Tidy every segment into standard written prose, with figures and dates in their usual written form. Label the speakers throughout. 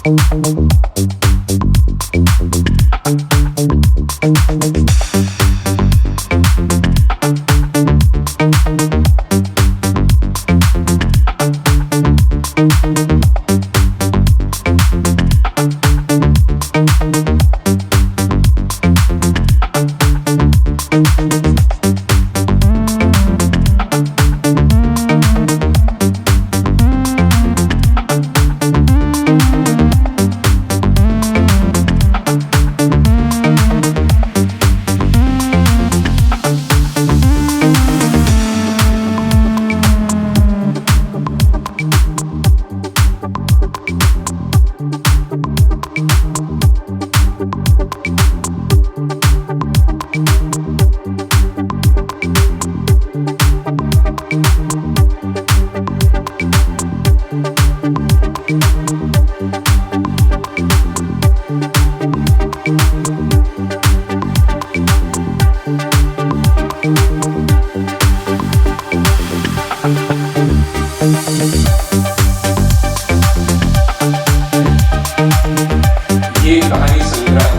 Speaker 1: ये कहानी संग्रह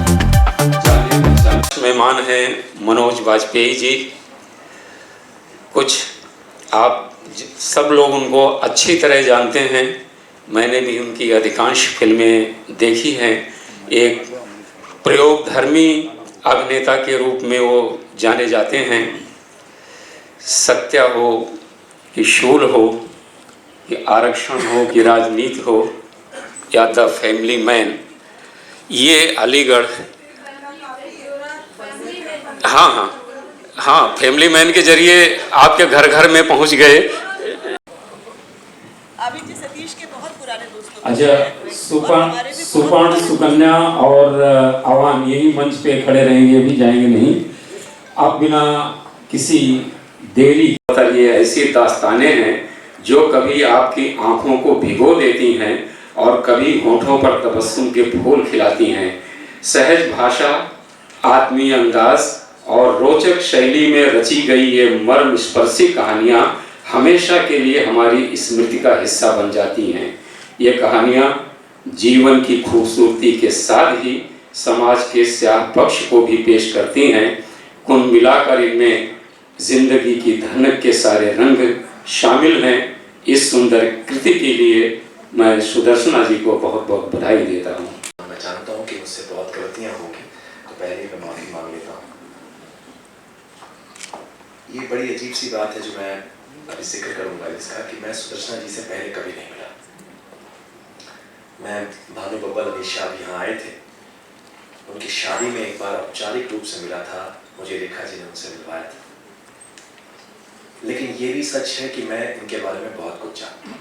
Speaker 1: मेहमान हैं मनोज वाजपेयी जी। कुछ आप सब लोग उनको अच्छी तरह जानते हैं, मैंने भी उनकी अधिकांश फिल्में देखी हैं। एक प्रयोगधर्मी अभिनेता के रूप में वो जाने जाते हैं। सत्या हो कि शूल हो कि आरक्षण हो कि राजनीति हो या द फैमिली मैन, ये अलीगढ़ हाँ फैमिली मैन के जरिए आपके घर घर में पहुंच गए।
Speaker 2: अभी जी सतीश के बहुत पुराने दोस्त।
Speaker 1: अच्छा, सुपर्ण सुकन्या और आवान यही मंच पे खड़े रहेंगे, अभी जाएंगे नहीं। आप बिना किसी देरी ये ऐसी दास्तानें हैं जो कभी आपकी आंखों को भिगो देती हैं और कभी होठों पर तबस्सुम के फूल खिलाती हैं। सहज भाषा, आत्मीय अंदाज और रोचक शैली में रची गई ये मर्मस्पर्शी कहानियाँ हमेशा के लिए हमारी स्मृति का हिस्सा बन जाती हैं। ये कहानियाँ जीवन की खूबसूरती के साथ ही समाज के स्याह पक्ष को भी पेश करती हैं। कुल मिलाकर इनमें जिंदगी की धनक के सारे रंग शामिल हैं। इस सुंदर कृति के लिए मैं सुदर्शना जी को बहुत बहुत बधाई देता हूँ।
Speaker 3: मैं जानता हूँ कि मुझसे बहुत गलतियाँ होंगी, तो पहले ही मैं माफ़ी मांग लेता हूँ। ये बड़ी अजीब सी बात है जो मैं अभी जिक्र करूँगा इसका, कि मैं सुदर्शना जी से पहले कभी नहीं मिला। मैं भानु बब्बल अमित शाह यहाँ आए थे, उनकी शादी में एक बार औपचारिक रूप से मिला था, मुझे रेखा जी ने उनसे मिलवाया था। लेकिन ये भी सच है कि मैं इनके बारे में बहुत कुछ जानता हूँ,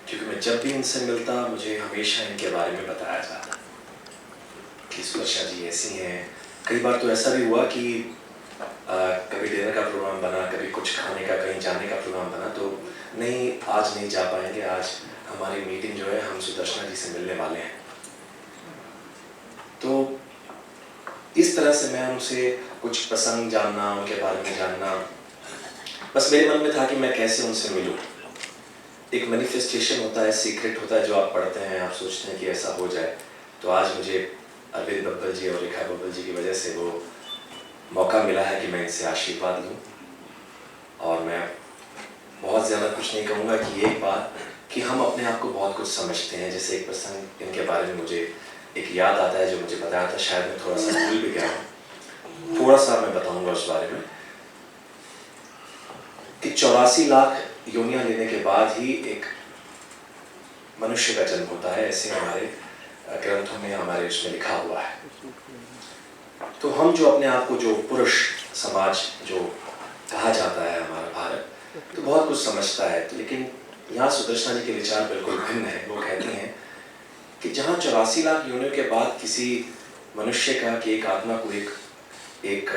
Speaker 3: क्योंकि मैं जब भी इनसे मिलता मुझे हमेशा इनके बारे में बताया जाता कि सुदर्शना जी ऐसी हैं। कई बार तो ऐसा भी हुआ कि कभी डिनर का प्रोग्राम बना, कभी कुछ खाने का, कहीं जाने का प्रोग्राम बना, तो नहीं आज नहीं जा पाएंगे, आज हमारी मीटिंग जो है हम सुदर्शना जी से मिलने वाले हैं। तो इस तरह से मैं उनसे कुछ प्रसंग जानना, उनके बारे में जानना, बस मेरे मन में था कि मैं कैसे उनसे मिलूं। एक मैनिफेस्टेशन होता है, सीक्रेट होता है जो आप पढ़ते हैं, आप सोचते हैं कि ऐसा हो जाए। तो आज मुझे अरविंद बब्बल जी और रेखा बब्बल जी की वजह से वो मौका मिला है कि मैं इनसे आशीर्वाद लूं। और मैं बहुत ज़्यादा कुछ नहीं कहूँगा कि एक बात कि हम अपने आप को बहुत कुछ समझते हैं। जैसे एक प्रसंग इनके बारे में मुझे एक याद आता है जो मुझे बताया था, शायद मैं थोड़ा सा भूल भी गया हूँ, थोड़ा सा मैं बताऊँगा उस बारे में, कि 84 लाख योनियां लेने के बाद ही एक मनुष्य का जन्म होता है, ऐसे हमारे ग्रंथों में, हमारे उसमें लिखा हुआ है। तो हम जो अपने आप को जो पुरुष समाज जो कहा जाता है हमारा भारत, तो बहुत कुछ समझता है। लेकिन यहाँ सुदर्शना जी के विचार बिल्कुल भिन्न है। वो कहती हैं कि जहाँ 84 लाख योनियों के बाद किसी मनुष्य का कि एक आत्मा को एक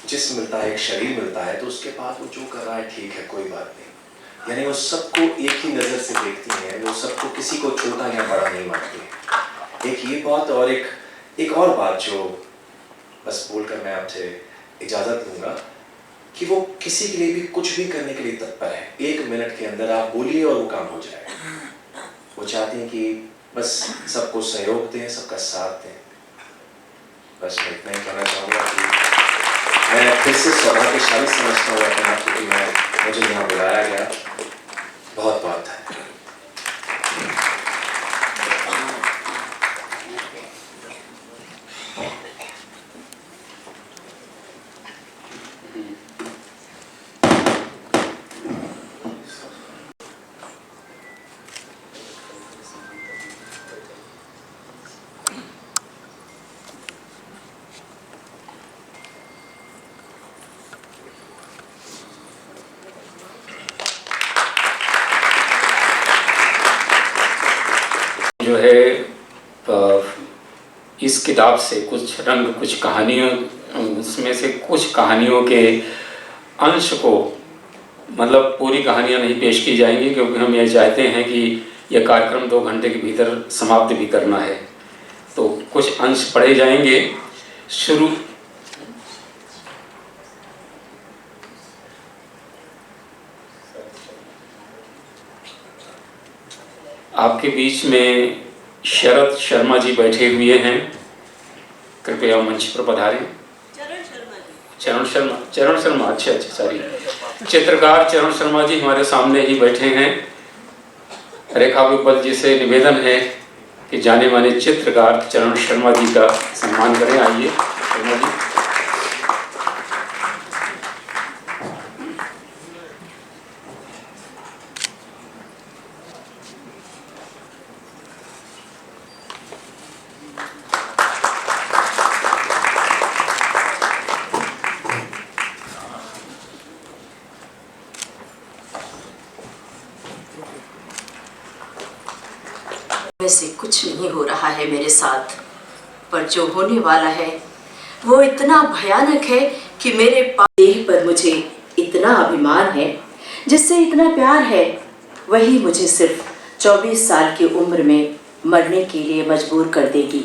Speaker 3: जिस्म मिलता है, एक शरीर मिलता है, तो उसके बाद वो जो कर रहा है ठीक है, कोई बात नहीं। यानी वो सबको एक ही नज़र से देखती हैं, वो सबको किसी को छोटा या बड़ा नहीं मानती। एक ये बात, और एक और बात जो बस बोलकर मैं आपसे इजाज़त लूँगा, कि वो किसी के लिए भी कुछ भी करने के लिए तत्पर है। 1 मिनट के अंदर आप बोलिए और वो काम हो जाएगा। वो चाहती हैं कि बस सबको सहयोग दें, सबका साथ दें। बस मैं इतना ही कहना चाहूँगा कि मैं फिर से सौभाग्यशाली समझता हूँ अपने आप को कि मुझे यहाँ बुलाया गया। बहुत बहुत धन्यवाद।
Speaker 1: जो है इस किताब से कुछ रंग, कुछ कहानियों, उसमें से कुछ कहानियों के अंश को, मतलब पूरी कहानियाँ नहीं पेश की जाएंगी क्योंकि हम ये चाहते हैं कि यह कार्यक्रम 2 घंटे के भीतर समाप्त भी करना है, तो कुछ अंश पढ़े जाएंगे। शुरू आपके बीच में शरद शर्मा जी बैठे हुए हैं, कृपया मंच पर पधारें। चरण शर्मा, अच्छा सॉरी, चित्रकार चरण शर्मा जी हमारे सामने ही बैठे हैं। रेखा विपल जी से निवेदन है कि जाने माने चित्रकार चरण शर्मा जी का सम्मान करें। आइए शर्मा जी।
Speaker 4: वैसे कुछ नहीं हो रहा है मेरे साथ, पर जो होने वाला है वो इतना भयानक है कि मेरे देह पर मुझे इतना अभिमान है, जिससे इतना प्यार है, वही मुझे सिर्फ 24 साल की उम्र में मरने के लिए मजबूर कर देगी।